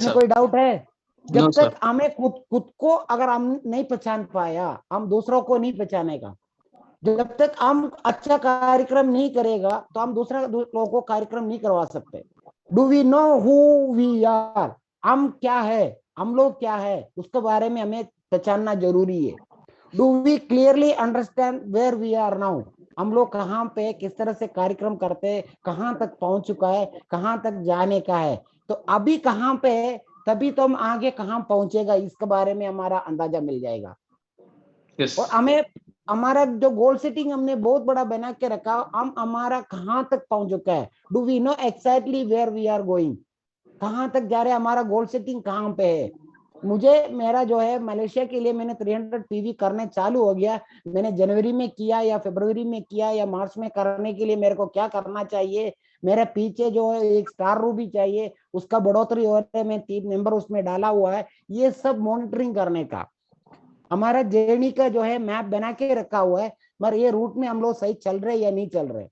में सर कोई डाउट है? नो जब सर तक हमें खुद को अगर हम नहीं पहचान पाया, हम दूसरों को नहीं पहचानेगा। जब तक हम अच्छा कार्यक्रम नहीं करेगा तो हम दूसरा लोगों को कार्यक्रम नहीं करवा सकते। Do we know who we are? हम क्या है, हम लोग क्या है, उसके बारे में हमें पहचानना जरूरी है। Do we clearly understand where we are now? हम लोग कहाँ पे किस तरह से कार्यक्रम करते हैं, कहाँ तक पहुंच चुका है, कहाँ तक जाने का है, तो अभी कहाँ पे है, तभी तो हम आगे कहाँ पहुंचेगा इसके बारे में हमारा अंदाजा मिल जाएगा। यस और हमें हमारा जो गोल सेटिंग हमने बहुत बड़ा बना के रखा, हम हमारा कहाँ तक पहुंच चुका है, do we know exactly where we are going, कहाँ तक जा रहे हैं, हमारा गोल सेटिंग कहाँ पे है। मुझे मेरा जो है मलेशिया के लिए मैंने 300 पीवी करने चालू हो गया। मैंने जनवरी में किया या फरवरी में किया या मार्च में करने के लिए मेरे को क्या करना चाहिए, मेरे पीछे जो है एक स्टार रूबी चाहिए, उसका बढ़ोतरी हो रहा है, मैं 3 नंबर उसमें डाला हुआ है, ये सब मॉनिटरिंग करने का हमारा जर्नी का जो है मैप बना के रखा हुआ है। मगर ये रूट में हम लोग सही चल रहे या नहीं चल रहे?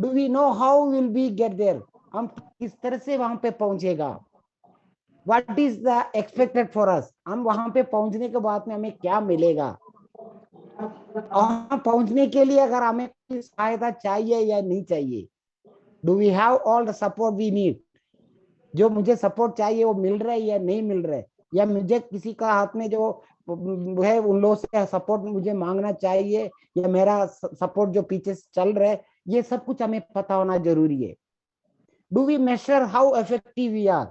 Do we know how will we get there? हम किस तरह से वहां पे पहुंचेगा? What is the expected for us? हम वहां पे पहुंचने के बाद में हमें क्या मिलेगा? वहां पहुंचने के लिए अगर हमें सहायता चाहिए या नहीं चाहिए? Do we have all the support we need? जो मुझे सपोर्ट चाहिए वो मिल रहा है या नहीं मिल रहा है, या मुझे किसी का हाथ में जो है उन लोगों से सपोर्ट मुझे मांगना चाहिए, या मेरा सपोर्ट जो पीछे से चल रहा है, ये सब कुछ हमें पता होना जरूरी है। Do we measure how effective we are?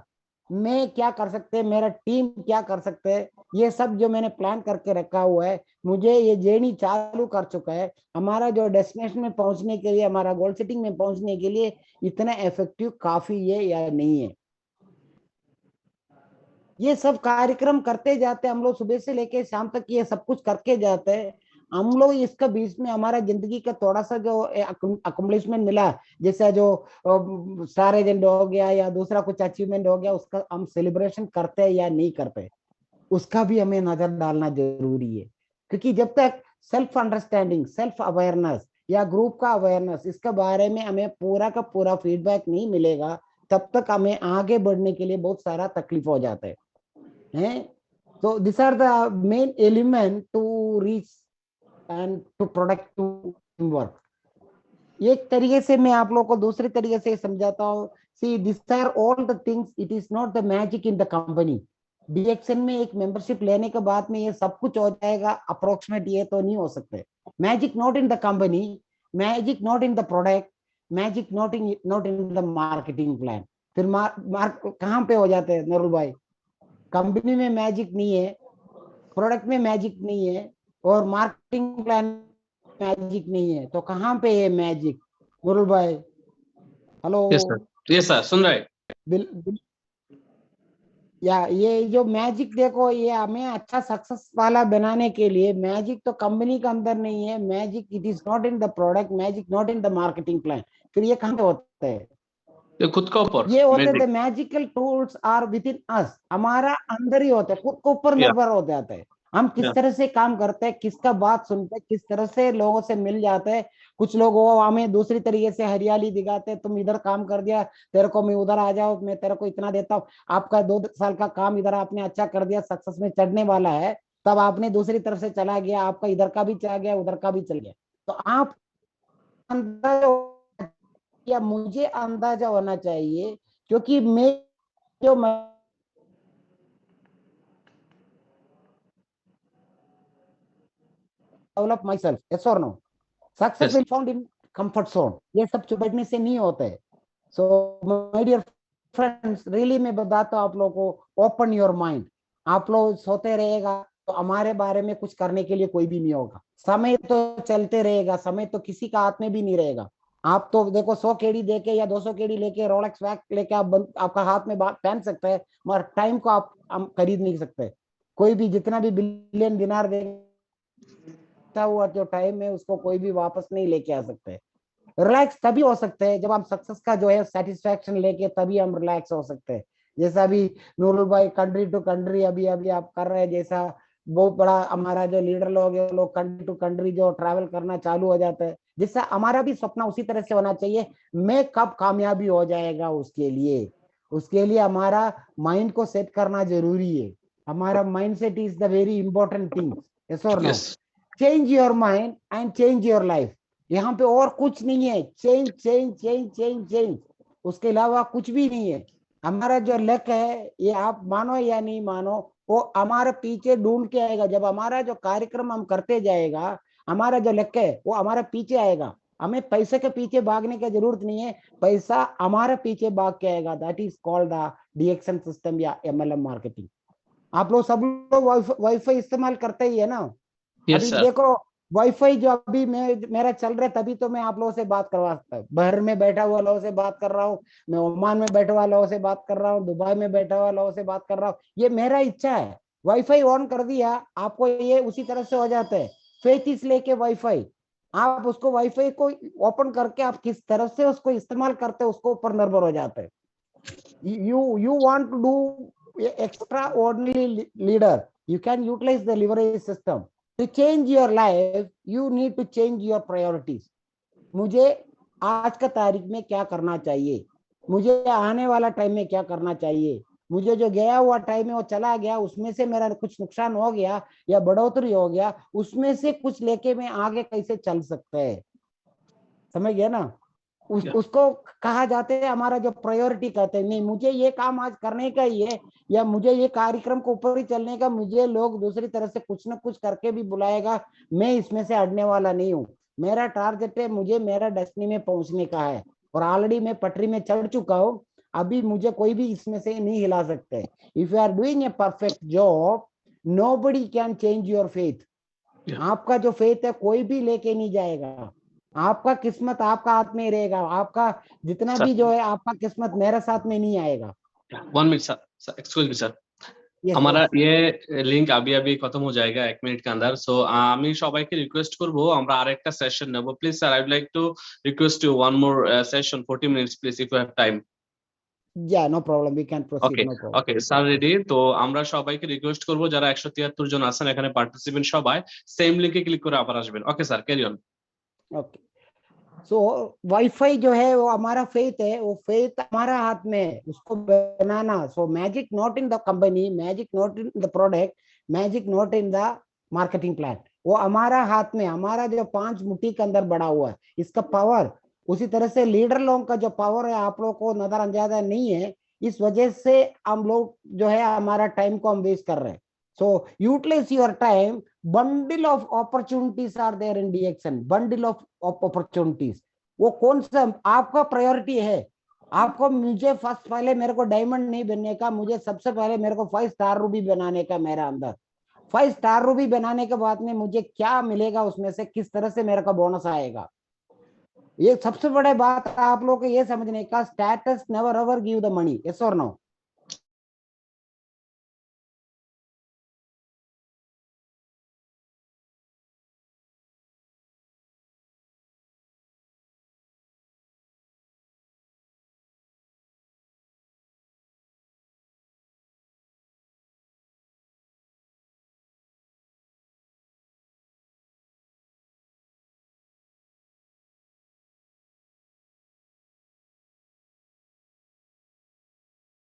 मैं क्या कर सकते हैं, मेरा टीम क्या कर सकते हैं, ये सब जो मैंने प्लान करके रखा हुआ है, मुझे ये जर्नी चालू कर चुका है, हमारा जो डेस्टिनेशन में पहुंचने के लिए, हमारा गोल सेटिंग में पहुंचने के लिए इतना इफेक्टिव काफी है या नहीं है? ये सब कार्यक्रम करते जाते हैं हम लोग, सुबह से लेके शाम तक ये सब कुछ करके जाते हैं हम लोग। इसका बीच में हमारा जिंदगी का थोड़ा सा जो अकोम्प्लिशमेंट मिला, जैसे जो स्टार एजेंट हो गया या दूसरा कुछ अचीवमेंट हो गया, उसका हम सेलिब्रेशन करते हैं या नहीं करते, उसका भी हमें नजर डालना जरूरी है। क्योंकि जब तक सेल्फ अंडरस्टैंडिंग, सेल्फ अवेयरनेस या ग्रुप का अवेयरनेस, इसके बारे में हमें पूरा का पूरा फीडबैक नहीं मिलेगा, तब तक हमें आगे बढ़ने के लिए बहुत सारा तकलीफ हो जाता है। तो this are the main element to reach and to productive work. एक तरीके से मैं आप लोगों को दूसरे तरीके से समझाता हूँ। See this are all the things, it is not the magic in the company. DXN में एक मेंबरशिप लेने के बाद में ये सब कुछ हो जाएगा अप्रोक्सीमेट, ये तो नहीं हो सकते। Magic not in the company, magic not in the product, magic not in the marketing plan. फिर कहाँ पे हो जाते हैं नरुल भाई? कंपनी में मैजिक नहीं है, प्रोडक्ट में मैजिक नहीं है, और मार्केटिंग प्लान मैजिक नहीं है, तो कहाँ पे है मैजिक? नरुल भाई, हेलो? यस सर सुन रहे। बिल, बिल, या ये जो मैजिक देखो, ये हमें अच्छा सक्सेस वाला बनाने के लिए, मैजिक तो कंपनी के अंदर नहीं है, magic it is not in the product, magic not in the marketing plan. फिर ये कहाँ पे होता है? ये खुद का ऊपर ये होते थे magic magical tools are within us, हमारा अंदर ही होता है, खुद के ऊपर या निर्भर हो जाता है। हम किस तरह से काम करते हैं, किसका बात सुनते हैं, किस तरह से लोगों से मिल जाते हैं। कुछ लोग वो हमें दूसरी तरीके से हरियाली दिखाते हैं, तुम इधर काम कर दिया, तेरे को मैं उधर आ जाओ, मैं तेरे को इतना देता हूँ, आपका 2 साल का काम इधर आपने अच्छा कर दिया, सक्सेस में चढ़ने वाला है, तब आपने दूसरी तरफ से चला गया, आपका इधर का भी चला गया, उधर का भी चल गया। तो आप अंदाजा, या मुझे अंदाजा होना चाहिए, क्योंकि मैं जो डेवलप माई सेल्फ, यस और नो? Success yes will found in comfort zone, ये सब चुपड़ने से नहीं होते। So my dear friends, really मैं बताता हूँ आप लोगों को, ओपन योर माइंड। आप लोग सोते रहेगा तो हमारे बारे में कुछ करने के लिए कोई भी नहीं होगा। समय तो चलते रहेगा, समय तो किसी का हाथ में भी नहीं रहेगा। आप तो देखो 100 केडी देके या 200 केडी लेके, रोलेक्स वैक लेके आप आपका हाथ में पहन सकते हैं, मगर टाइम को आप हम खरीद नहीं सकते। कोई भी जितना भी बिलियन दिनार देता हुआ जो टाइम है, उसको कोई भी वापस नहीं लेके आ सकते। रिलैक्स तभी हो सकते हैं जब हम सक्सेस का जो है सेटिस्फैक्शन लेके, तभी हम रिलैक्स हो सकते हैं। जैसा अभी नूरुल भाई कंट्री टू कंट्री अभी अभी आप कर रहे हैं, जैसा बहुत बड़ा हमारा जो लीडर लोग है, लोग कंट्री टू कंट्री जो ट्रैवल करना चालू हो जाता है, जिससे हमारा भी सपना उसी तरह से होना चाहिए। मैं कब कामयाबी हो जाएगा उसके लिए, उसके लिए हमारा माइंड को सेट करना जरूरी है। हमारा mindset is the very important thing. Yes और no? Yes. Change your mind and change your life. यहाँ पे और कुछ नहीं है। Change change change change change, उसके अलावा कुछ भी नहीं है। हमारा जो लक है, ये आप मानो या नहीं मानो, वो हमारे पीछे ढूंढ के आएगा। जब हमारा जो कार्यक्रम हम करते जाएगा, हमारा जो लक है वो हमारे पीछे आएगा। हमें पैसे के पीछे भागने की जरूरत नहीं है, पैसा हमारे पीछे भाग के आएगा। That is called the DXN system या एमएलएम मार्केटिंग। आप लोग सब लोग वाईफाई इस्तेमाल करते ही है ना? Yes, अभी sir. देखो, वाईफाई जो अभी मेरा चल रहा है, तभी तो मैं आप लोगों से बात करवा सकता हूँ। बाहर में बैठा हुआ लोगों से बात कर रहा हूँ, मैं ओमान में बैठा हुआ लोगों से बात कर रहा हूँ, दुबई में बैठा हुआ लोगों से बात कर रहा हूँ। ये मेरा इच्छा है। वाईफाई ऑन कर दिया, आपको ये उसी तरह से हो जाता है। फेथ इस लेके वाईफाई, आप उसको वाईफाई को ओपन करके आप किस तरह से उसको इस्तेमाल करते हैं उसको ऊपर निर्भर हो जाते हैं। You want to do extraordinary leader, you can utilize the leverage system to change your life. You need to change your priorities. मुझे आज का तारीख में क्या करना चाहिए, मुझे आने वाला टाइम में क्या करना चाहिए, मुझे जो गया हुआ टाइम है वो चला गया, उसमें से मेरा कुछ नुकसान हो गया या बढ़ोतरी हो गया, उसमें से कुछ लेके मैं आगे कैसे चल सकते हैं। समझ गया ना? Yeah. उसको कहा जाते हैं, हमारा जो प्रायोरिटी कहते हैं, नहीं मुझे ये काम आज करने का ही है, या मुझे ये कार्यक्रम को ऊपर ही चलने का, मुझे लोग दूसरी तरह से कुछ ना कुछ करके भी बुलाएगा, मैं इसमें से हटने वाला नहीं हूँ। मेरा टारगेट है, मुझे मेरा डेस्टिनी में पहुंचने का है, और ऑलरेडी मैं पटरी में चढ़ चुका हूँ। अभी मुझे कोई भी इसमें से नहीं हिला सकते। If you are doing a perfect job, nobody can change your faith. Yeah. आपका जो फेथ है कोई भी लेके नहीं जाएगा। आपका किस्मत आपका हाथ में रहेगा। आपका जितना Sir. भी जो है, आपका किस्मत मेरे साथ में नहीं आएगा। Yeah. 1 minute, sir. Sir, excuse me, sir. Yes, हमारा yes. ये लिंक अभी अभी खत्म हो जाएगा 1 मिनट के अंदर। सो আমি সবাইকে রিকোয়েস্ট করব আমরা আরেকটা সেশন নেব। Please sir, I would like to request you one more session 40 minutes please, if you have time. Yeah, no problem, we can proceed, okay no problem. Okay sir, ready তো? আমরা সবাইকে request করব যারা 173 জন আছেন এখানে participant, সবাই same লিংকে click করে আবার আসবেন। Okay sir, carry on. Okay, so wifi जो है वो हमारा फेथ है, वो फेथ हमारा हाथ में है उसको बनाना। So magic not in the company, magic not in the product, magic not in the marketing plan. वो हमारा हाथ में, हमारा जो 5 मुट्ठी के अंदर बड़ा हुआ है, इसका पावर। उसी तरह से लीडर लोगों का जो पावर है आप लोग को नजरअंदाजा नहीं है, इस वजह से हम लोग जो है हमारा टाइम को हम वेस्ट कर रहे हैं। So utilise your time. Bundle of opportunities are there in DXN, bundle of opportunities. वो कौन सा आपका प्रायोरिटी है? आपको, मुझे फर्स्ट पहले मेरे को डायमंड नहीं बनने का, मुझे सबसे पहले मेरे को 5 स्टार रूबी बनाने का। मेरा अंदर 5 स्टार रूबी बनाने के बाद में मुझे क्या मिलेगा, उसमें से किस तरह से मेरे का बोनस आएगा, ये सबसे बड़ी बात आप लोग को ये समझने का। Status never ever give the money, yes और नो?